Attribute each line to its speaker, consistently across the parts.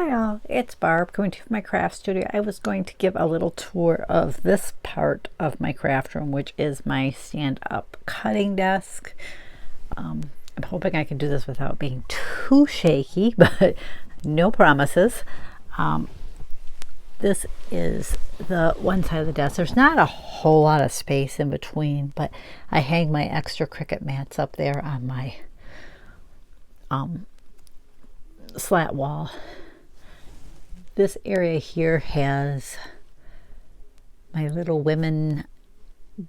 Speaker 1: Hi all, it's Barb coming to you from my craft studio. I was going to give a little tour of this part of my craft room, which is my stand-up cutting desk. I'm hoping I can do this without being too shaky, but no promises. This is the one side of the desk. There's not a whole lot of space in between, but I hang my extra Cricut mats up there on my slat wall. This area here has my little women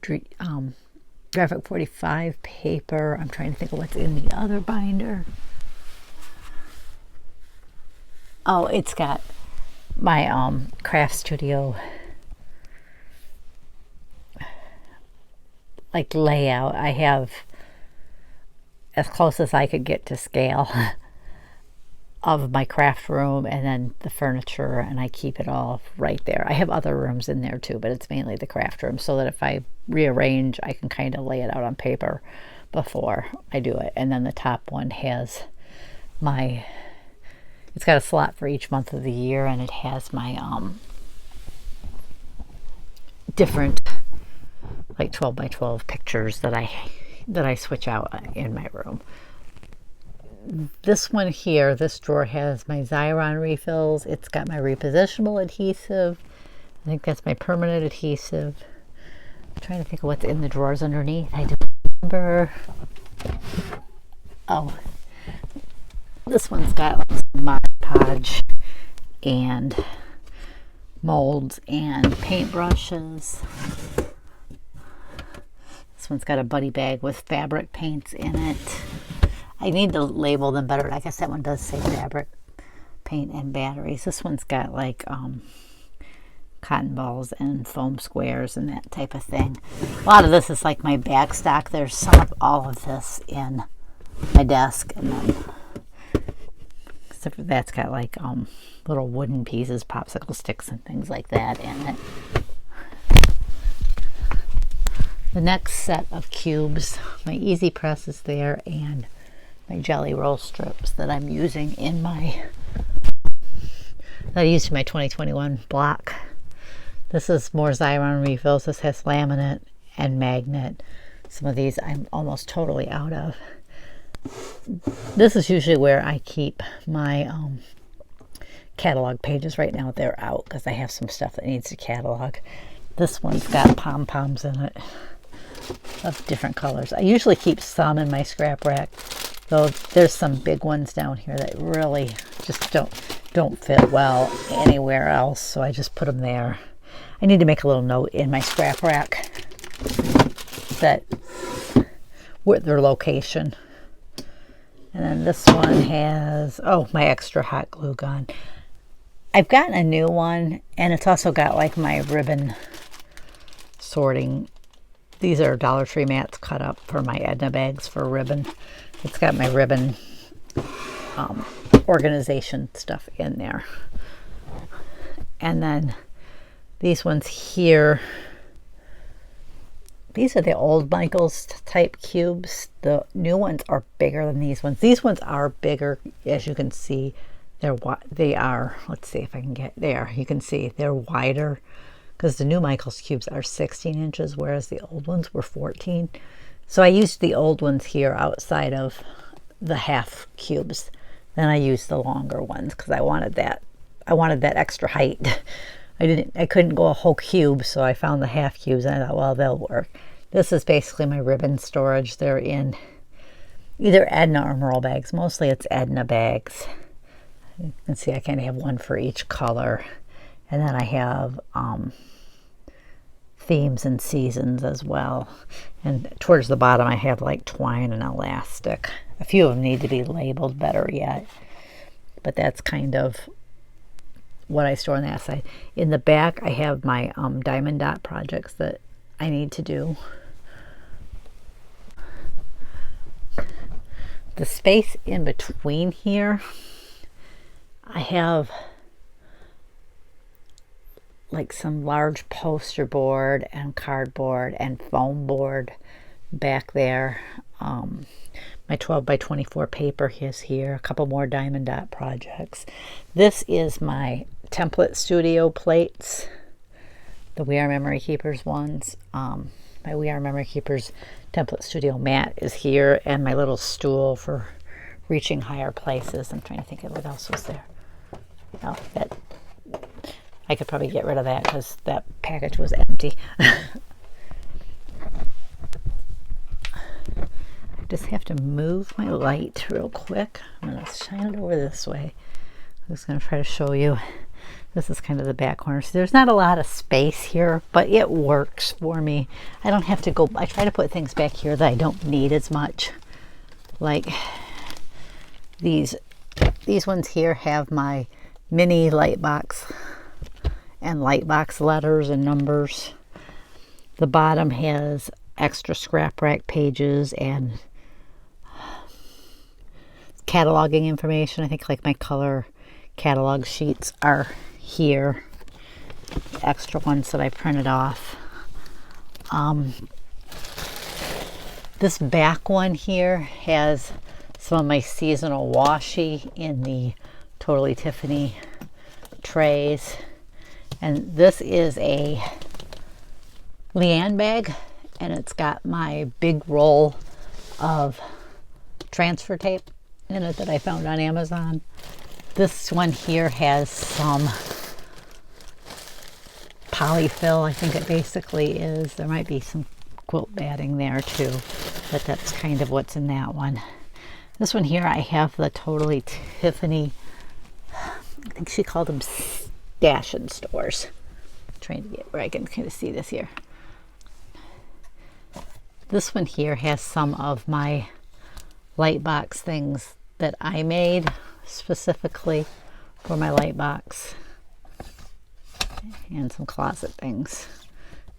Speaker 1: graphic 45 paper. I'm trying to think of what's in the other binder. Oh, it's got my craft studio like layout. I have as close as I could get to scale of my craft room, and then the furniture, and I keep it all right there. I have other rooms in there too, but it's mainly the craft room, so that if I rearrange, I can kind of lay it out on paper before I do it. And then the top one has my, it's got a slot for each month of the year, and it has my different like 12 by 12 pictures that I switch out in my room. This one here, this drawer has my Xyron refills. It's got my repositionable adhesive. I think that's my permanent adhesive. I'm trying to think of what's in the drawers underneath. I don't remember. Oh, this one's got like some Mod Podge and molds and paint brushes. This one's got a buddy bag with fabric paints in it. I need to label them better. I guess that one does say fabric paint and batteries. This one's got like cotton balls and foam squares and that type of thing. A lot of this is like my back stock. There's some of all of this in my desk, and then except for that's got like little wooden pieces, popsicle sticks and things like that in it. The next set of cubes, my Easy Press is there, and my jelly roll strips that I'm using in my, that I used in my 2021 block. This is more Xyron refills. This has laminate and magnet. Some of these I'm almost totally out of. This is usually where I keep my catalog pages. Right now they're out because I have some stuff that needs a catalog. This one's got pom-poms in it of different colors. I usually keep some in my scrap rack, though there's some big ones down here that really just don't fit well anywhere else, so I just put them there. I need to make a little note in my scrap rack that with their location. And then this one has, oh, my extra hot glue gun. I've gotten a new one, and it's also got like my ribbon sorting. These are Dollar Tree mats cut up for my Edna bags for ribbon. It's got my ribbon organization stuff in there. And then these ones here, these are the old Michaels type cubes. The new ones are bigger than these ones. These ones are bigger, as you can see. They are, let's see if I can get there. You can see they're wider because the new Michaels cubes are 16 inches, whereas the old ones were 14. So I used the old ones here outside of the half cubes. Then I used the longer ones because I wanted that extra height. I couldn't go a whole cube, so I found the half cubes, and I thought, well, they'll work. This is basically my ribbon storage. They're in either Edna or Merle bags. Mostly it's Edna bags. You can see I kind of have one for each color. And then I have themes and seasons as well. And towards the bottom I have like twine and elastic. A few of them need to be labeled better yet. But that's kind of what I store on that side. In the back I have my diamond dot projects that I need to do. The space in between here, I have like some large poster board and cardboard and foam board back there. My 12 by 24 paper is here. A couple more diamond dot projects. This is my template studio plates. The We Are Memory Keepers ones. My We Are Memory Keepers template studio mat is here, and my little stool for reaching higher places. I'm trying to think of what else was there. Oh, that I could probably get rid of that because that package was empty. I just have to move my light real quick. I'm going to shine it over this way. I'm just going to try to show you. This is kind of the back corner. So there's not a lot of space here, but it works for me. I don't have to go. I try to put things back here that I don't need as much. Like these ones here have my mini light box and light box letters and numbers. The bottom has extra scrap rack pages and cataloging information. I think like my color catalog sheets are here. Extra ones that I printed off. This back one here has some of my seasonal washi in the Totally Tiffany trays. And this is a Leanne bag, and it's got my big roll of transfer tape in it that I found on Amazon. This one here has some polyfill, I think it basically is. There might be some quilt batting there too, but that's kind of what's in that one. This one here, I have the Totally Tiffany, I think she called them stash and stores. I'm trying to get where I can kind of see this here. This one here has some of my light box things that I made specifically for my light box, and some closet things.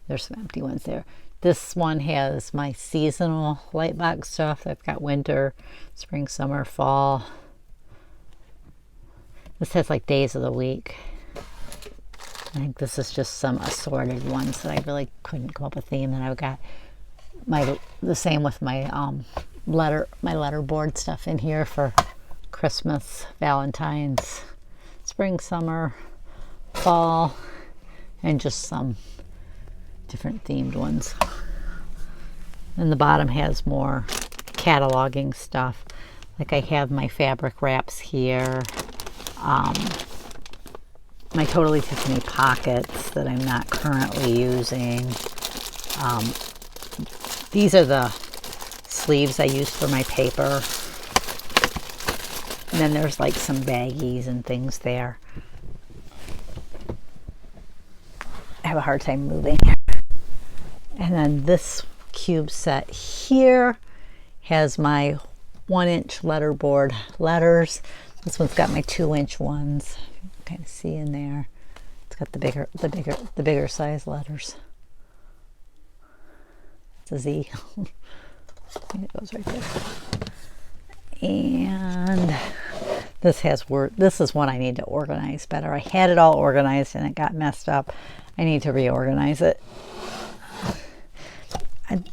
Speaker 1: There's some empty ones there. This one has my seasonal light box stuff. I've got winter, spring, summer, fall. This has like days of the week. I think this is just some assorted ones that I really couldn't come up with a theme. And I've got the same with my letterboard stuff in here for Christmas, Valentine's, spring, summer, fall, and just some different themed ones. And the bottom has more cataloging stuff. Like I have my fabric wraps here, my Totally Tiffany pockets that I'm not currently using. These are the sleeves I use for my paper. And then there's like some baggies and things there. I have a hard time moving. And then this cube set here has my 1-inch letterboard letters. This one's got my 2-inch ones. You can kind of see in there. It's got the bigger size letters. It's a Z. I think it goes right there. And this has word. This is one I need to organize better. I had it all organized and it got messed up. I need to reorganize it.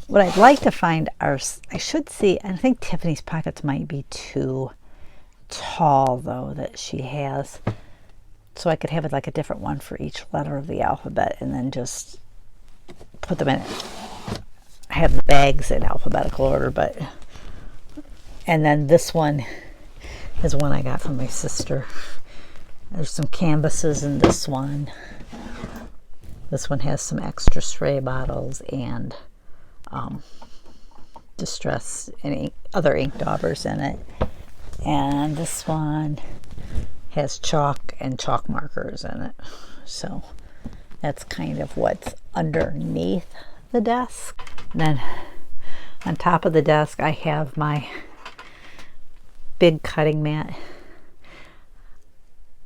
Speaker 1: What I'd like to find are, I should see, I think Tiffany's pockets might be too tall though that she has. So I could have it like a different one for each letter of the alphabet and then just put them in it. I have the bags in alphabetical order, but, and then this one is one I got from my sister. There's some canvases in this one. This one has some extra spray bottles and distress and other ink daubers in it. And this one has chalk and chalk markers in it. So that's kind of what's underneath the desk. And then on top of the desk I have my big cutting mat.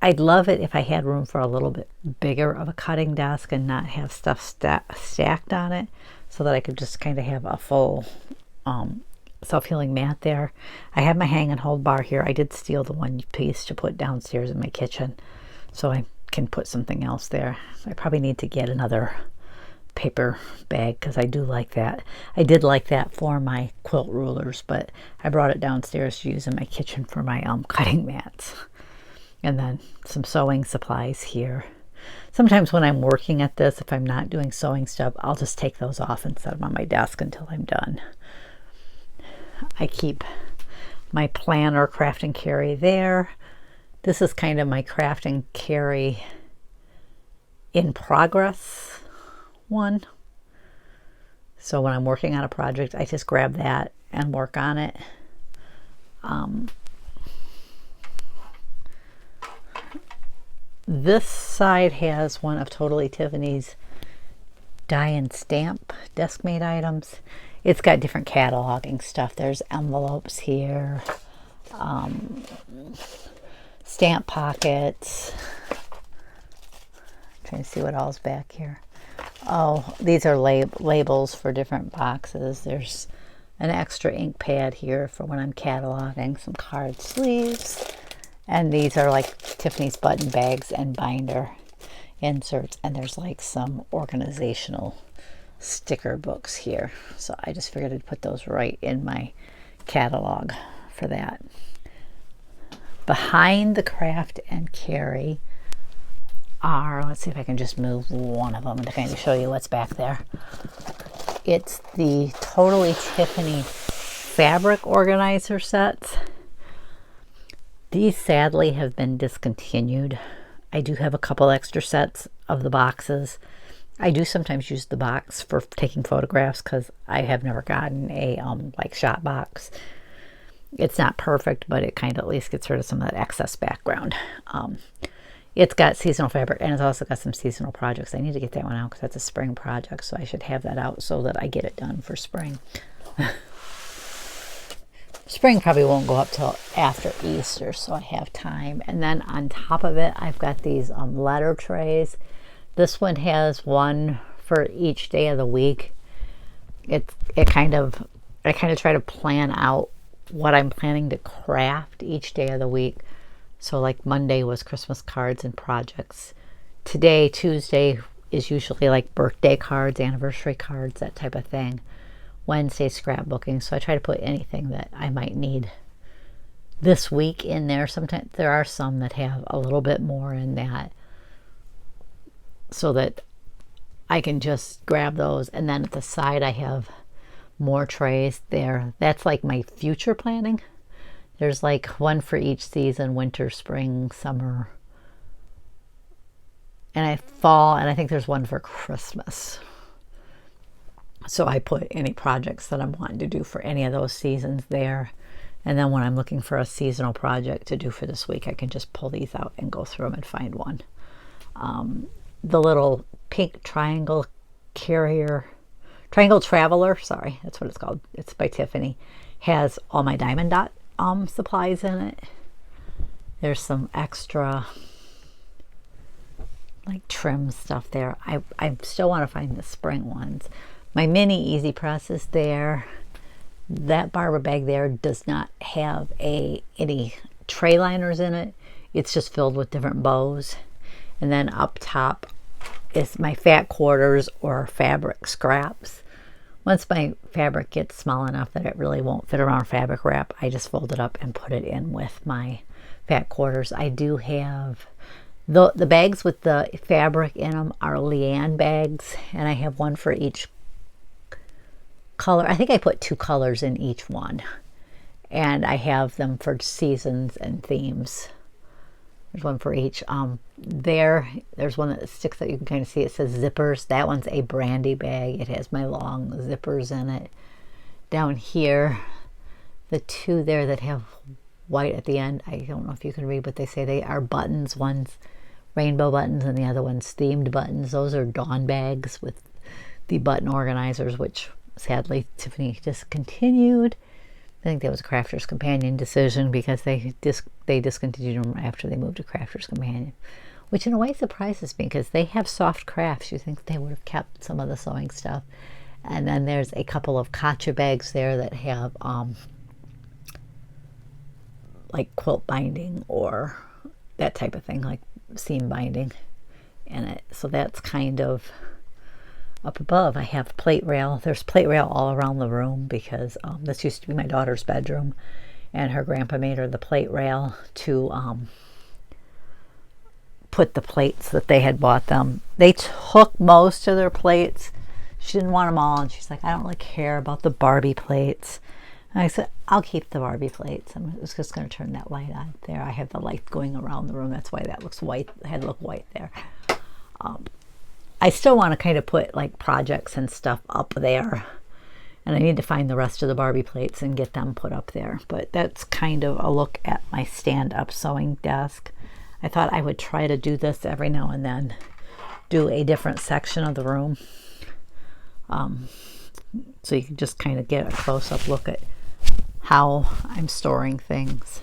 Speaker 1: I'd love it if I had room for a little bit bigger of a cutting desk and not have stuff stacked on it, so that I could just kind of have a full self-healing mat there. I have my hang and hold bar here. I did steal the one piece to put downstairs in my kitchen, so I can put something else there. I probably need to get another paper bag because I do like that. I did like that for my quilt rulers, but I brought it downstairs to use in my kitchen for my cutting mats. And then some sewing supplies here. Sometimes when I'm working at this, if I'm not doing sewing stuff, I'll just take those off and set them on my desk until I'm done. I keep my planner, craft and carry there. This is kind of my craft and carry in progress one. So when I'm working on a project, I just grab that and work on it. This side has one of Totally Tiffany's die and stamp desk made items. It's got different cataloging stuff. There's envelopes here, stamp pockets. I'm trying to see what else back here. Oh, these are labels for different boxes. There's an extra ink pad here for when I'm cataloging, some card sleeves. And these are like Tiffany's button bags and binder inserts. And there's like some organizational sticker books here. So I just figured I'd put those right in my catalog for that. Behind the craft and carry are, let's see if I can just move one of them to kind of show you what's back there. It's the Totally Tiffany fabric organizer sets. These sadly have been discontinued. I do have a couple extra sets of the boxes. I do sometimes use the box for taking photographs because I have never gotten a like shot box. It's not perfect, but it kind of at least gets rid of some of that excess background. It's got seasonal fabric, and it's also got some seasonal projects. I need to get that one out because that's a spring project, so I should have that out so that I get it done for spring. Spring probably won't go up till after Easter, so I have time. And then on top of it, I've got these letter trays. This one has one for each day of the week. I kind of try to plan out what I'm planning to craft each day of the week. So like Monday was Christmas cards and projects. Today, Tuesday, is usually like birthday cards, anniversary cards, that type of thing. Wednesday, scrapbooking. So I try to put anything that I might need this week in there. Sometimes there are some that have a little bit more in that, so that I can just grab those. And then at the side I have more trays there. That's like my future planning. There's like one for each season: winter, spring, summer, and fall, and I think there's one for Christmas. So I put any projects that I'm wanting to do for any of those seasons there. And then when I'm looking for a seasonal project to do for this week, I can just pull these out and go through them and find one. The little pink triangle traveler, sorry, that's what it's called. It's by Tiffany. Has all my diamond dot supplies in it. There's some extra like trim stuff there. I still want to find the spring ones. My mini easy press is there. That Barbara bag there does not have any tray liners in it. It's just filled with different bows. And then up top is my fat quarters or fabric scraps. Once my fabric gets small enough that it really won't fit around fabric wrap, I just fold it up and put it in with my fat quarters. I do have the bags with the fabric in them are Leanne bags, and I have one for each color. I think I put 2 colors in each one, and I have them for seasons and themes. There's one for each. There's one that sticks out. You can kind of see it says zippers. That one's a brandy bag. It has my long zippers in it. Down here, the 2 there that have white at the end, I don't know if you can read, but they say they are buttons. One's rainbow buttons and the other one's themed buttons. Those are Dawn bags with the button organizers, which sadly Tiffany discontinued. I think that was a Crafter's Companion decision because they discontinued them after they moved to Crafter's Companion, which in a way surprises me because they have soft crafts. You think they would have kept some of the sewing stuff. And then there's a couple of Katcha bags there that have like quilt binding or that type of thing, like seam binding in it. So that's kind of up above, I have plate rail. There's plate rail all around the room because this used to be my daughter's bedroom, and her grandpa made her the plate rail to put the plates that they had bought them. They took most of their plates. She didn't want them all, and she's like, I don't really care about the Barbie plates. And I said, I'll keep the Barbie plates. I'm just going to turn that light on there. I have the light going around the room. That's why that looks white. It had to look white there. I still want to kind of put like projects and stuff up there. And I need to find the rest of the Barbie plates and get them put up there. But that's kind of a look at my stand-up sewing desk. I thought I would try to do this every now and then. Do a different section of the room. So you can just kind of get a close-up look at how I'm storing things.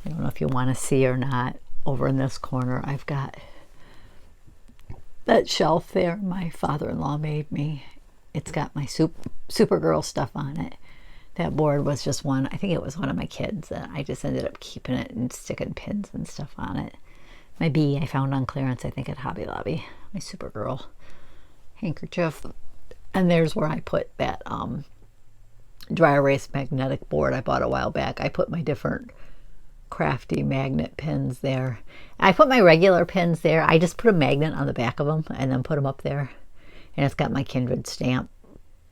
Speaker 1: I don't know if you want to see or not. Over in this corner, I've got that shelf there my father-in-law made me. It's got my Supergirl stuff on it. That board was just one, I think it was one of my kids, and I just ended up keeping it and sticking pins and stuff on it. My bee I found on clearance, I think at Hobby Lobby. My Supergirl handkerchief. And there's where I put that dry erase magnetic board I bought a while back. I put my different crafty magnet pins there. I put my regular pins there. I just put a magnet on the back of them and then put them up there. And it's got my Kindred stamp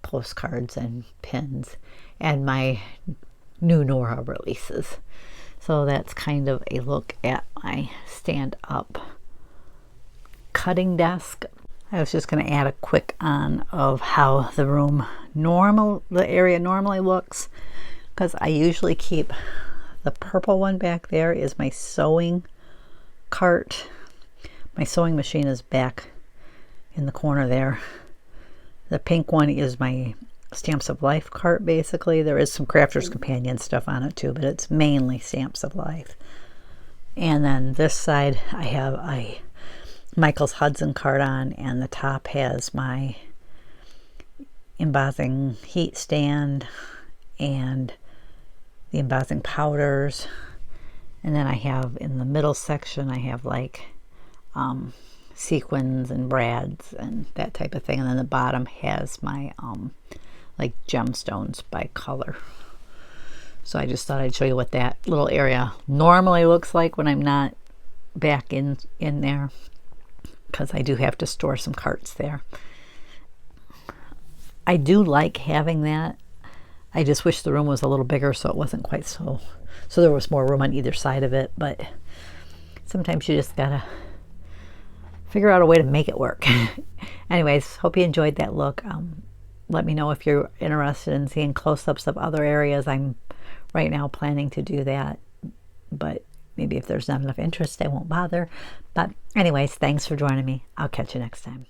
Speaker 1: postcards and pins and my new Nora releases. So that's kind of a look at my stand-up cutting desk. I was just going to add a quick on of how the area normally looks, because I usually keep the purple one back there is my sewing cart. My sewing machine is back in the corner there. The pink one is my Stamps of Life cart, basically. There is some Crafter's Companion stuff on it too, but it's mainly Stamps of Life. And then this side I have a Michael's Hudson card on, and the top has my embossing heat stand and the embossing powders. And then I have in the middle section, I have like sequins and brads and that type of thing. And then the bottom has my like gemstones by color. So I just thought I'd show you what that little area normally looks like when I'm not back in there, because I do have to store some carts there. I do like having that. I just wish the room was a little bigger so it wasn't quite so there was more room on either side of it, but sometimes you just gotta figure out a way to make it work. Anyways, hope you enjoyed that look. Let me know if you're interested in seeing close-ups of other areas. I'm right now planning to do that, but maybe if there's not enough interest, I won't bother. But anyways, thanks for joining me. I'll catch you next time.